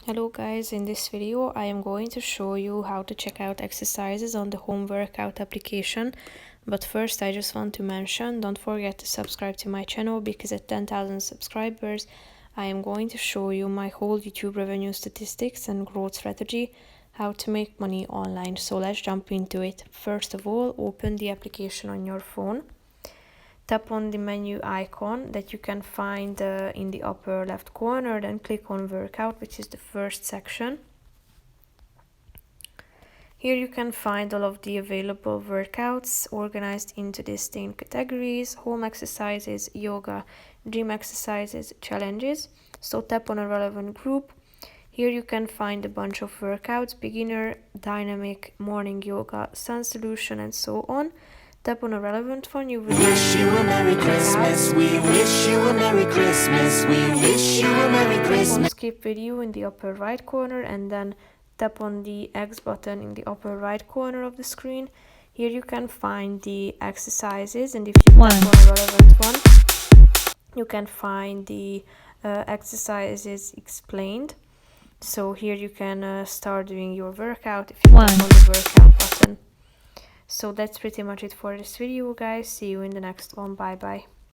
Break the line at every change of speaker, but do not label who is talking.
Hello guys, in this video I am going to show you how to check out exercises on the home workout application. But first I just want to mention, don't forget to subscribe to my channel because at 10,000 subscribers I am going to show you my whole YouTube revenue statistics and growth strategy, how to make money online. So let's jump into it. First of all, open the application on your phone. Tap on the menu icon that you can find in the upper left corner, then click on workout, which is the first section. Here you can find all of the available workouts organized into distinct categories: home exercises, yoga, gym exercises, challenges. So tap on a relevant group. Here you can find a bunch of workouts: beginner, dynamic, morning yoga, sun solution, and so on. Tap on a relevant one. You will
wish you a Merry Christmas. We wish you a Merry Christmas. We wish you a Merry Christmas.
Skip video in the upper right corner and then tap on the X button in the upper right corner of the screen. Here you can find the exercises, and if you tap on a relevant one, you can find the exercises explained. So here you can start doing your workout if you tap on the workout button. So that's pretty much it for this video, guys. See you in the next one. Bye bye.